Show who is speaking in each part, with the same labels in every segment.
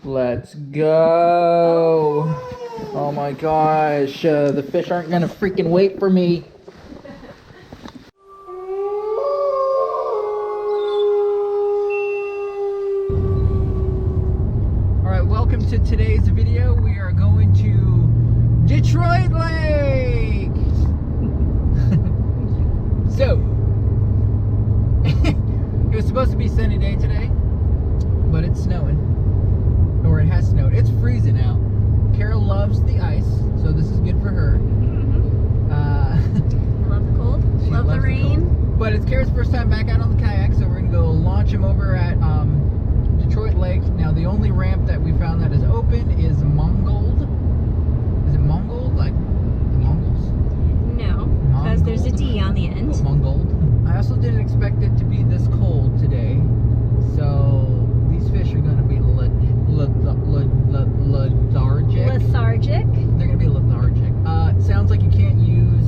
Speaker 1: Let's go. Oh my gosh, the fish aren't gonna freaking wait for me. Alright, welcome to today's video. We are going to Detroit Lake. So, it was supposed to be a sunny day today, but it's snowing. Or it has snowed. It's freezing out. Carol loves the ice, so this is good for her.
Speaker 2: Love the cold, love the rain.
Speaker 1: But it's Carol's first time back out on the kayak, so we're going to go launch him over at Detroit Lake. Now, the only ramp that we found that is open is Mongold. Is it Mongold? Like the Mongols?
Speaker 2: No, because there's a D on the end.
Speaker 1: Oh, Mongold. I also didn't expect it to be this cold today, so these fish are going to be lethargic.
Speaker 2: Lethargic.
Speaker 1: They're going to be lethargic. It sounds like you can't use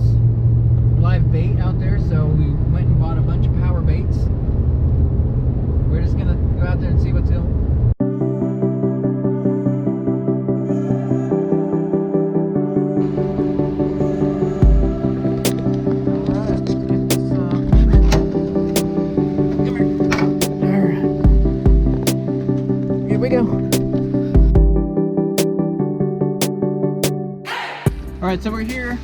Speaker 1: live bait out there, so we went and bought a bunch of power baits. We're just going to go out there and see what's going. Alright, so we're here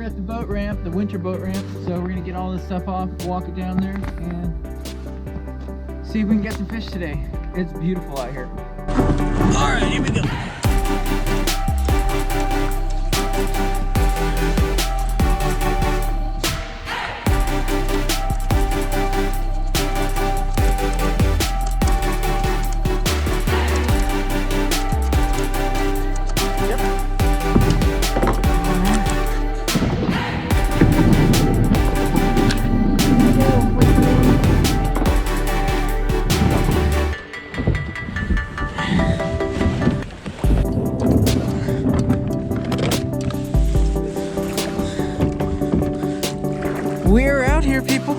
Speaker 1: at the boat ramp, the winter boat ramp. So we're gonna get all this stuff off, walk it down there, and see if we can get some fish today. It's beautiful out here. Alright, here we go. We're out here, people.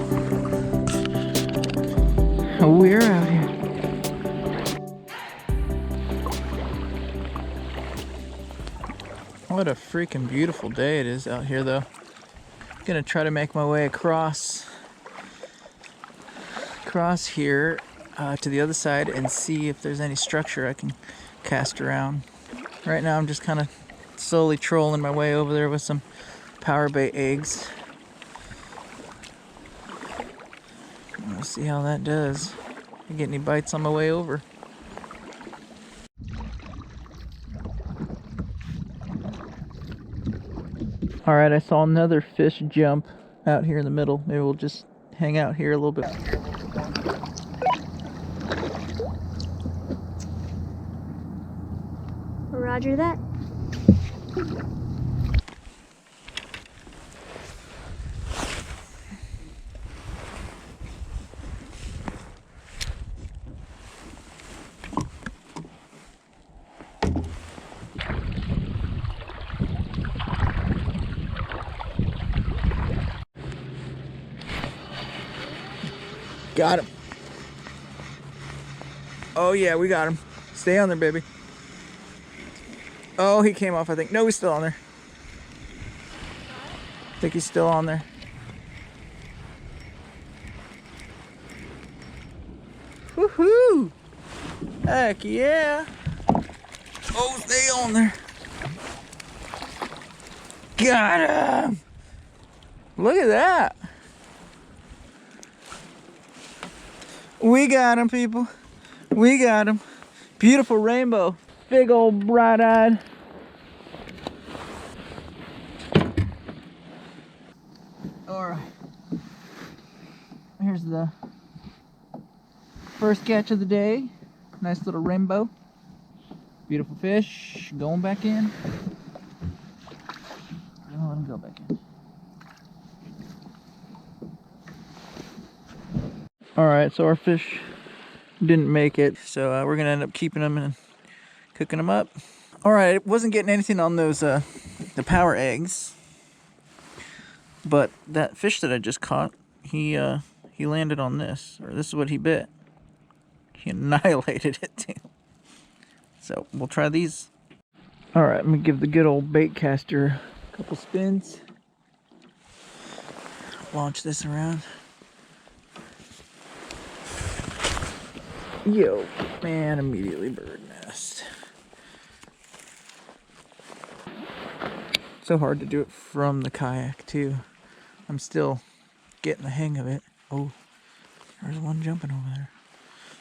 Speaker 1: We're out here. What a freaking beautiful day it is out here, though. I'm gonna try to make my way across here to the other side and see if there's any structure I can cast around. Right now, I'm just kind of slowly trolling my way over there with some power bait eggs. Let's see how that does. If I get any bites on my way over. Alright, I saw another fish jump out here in the middle. Maybe we'll just hang out here a little bit.
Speaker 2: Roger that.
Speaker 1: Got him. Oh yeah, we got him. Stay on there, baby. Oh, he came off, I think. No, he's still on there. I think he's still on there. Woohoo! Heck yeah! Oh, stay on there. Got him! Look at that. We got him, people. We got him. Beautiful rainbow. Big old bright-eyed. Alright. Here's the first catch of the day. Nice little rainbow. Beautiful fish. Going back in. I'll let him go back in. Alright, so our fish didn't make it, so we're gonna end up keeping them and cooking them up. Alright, I wasn't getting anything on those the power eggs, but that fish that I just caught, he landed on this, or this is what he bit. He annihilated it too. So we'll try these. All right, I'm gonna give the good old bait caster a couple spins. Launch this around. Yo, man, immediately bird nest. So hard to do it from the kayak too. I'm still getting the hang of it. Oh, there's one jumping over there.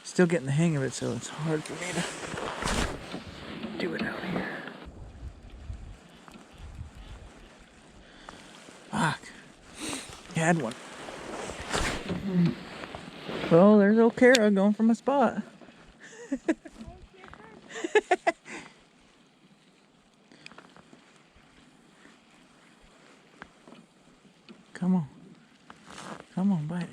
Speaker 1: Still getting the hang of it, so it's hard for me to do it out here. Fuck. Had one. Well, there's old Kara going from a spot. Come on. Come on, bite it.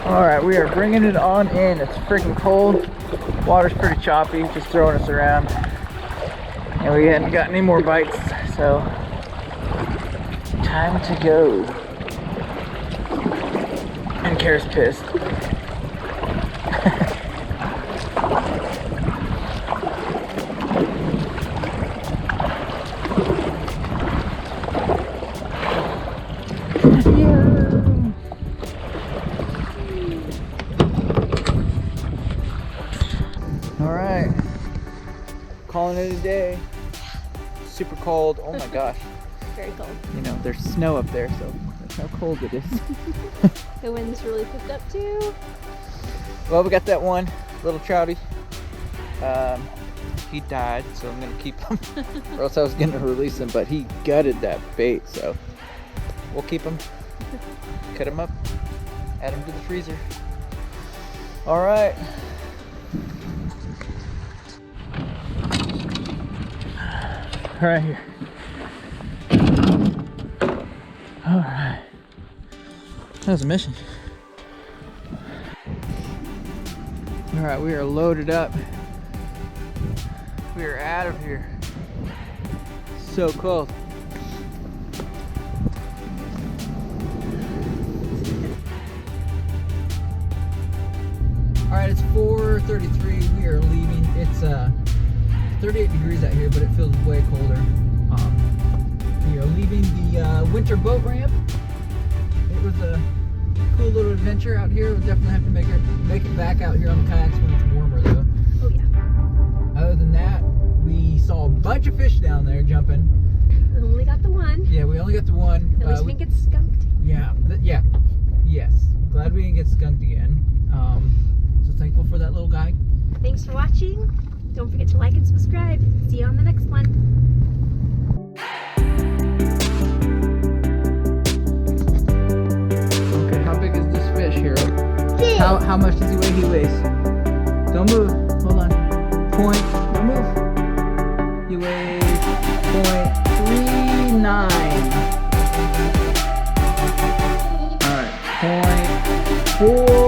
Speaker 1: Alright, we are bringing it on in. It's freaking cold. Water's pretty choppy, just throwing us around. And we hadn't got any more bites, so time to go. And Kara's pissed. Alright, calling it a day. Super cold, oh my gosh.
Speaker 2: Very cold.
Speaker 1: You know, there's snow up there, so that's how cold it is.
Speaker 2: The wind's really picked up too.
Speaker 1: Well, we got that one little trouty. He died, so I'm gonna keep him. Or else I was gonna release him, but he gutted that bait, so we'll keep him. Cut him up, add him to the freezer. Alright. Right here. Alright. That was a mission. Alright, we are loaded up. We are out of here. So cold. Alright, it's 4:33. We are leaving. It's 38 degrees out here, but it feels way colder. We are leaving the winter boat ramp. It was a cool little adventure out here. We'll definitely have to make it back out here on the kayaks when it's warmer, though.
Speaker 2: Oh yeah.
Speaker 1: Other than that, we saw a bunch of fish down there jumping.
Speaker 2: We only got the one.
Speaker 1: Yeah, we only got the one.
Speaker 2: At least we didn't get skunked.
Speaker 1: Yeah, yes. Glad we didn't get skunked again. So thankful for that little guy.
Speaker 2: Thanks for watching. Don't forget to like and subscribe. See you on the next one.
Speaker 1: Okay, how big is this fish, Hero?
Speaker 2: Big.
Speaker 1: How much does he weigh? He weighs. Don't move. Hold on. Point. Don't move. He weighs 0.39. Alright. 0.4.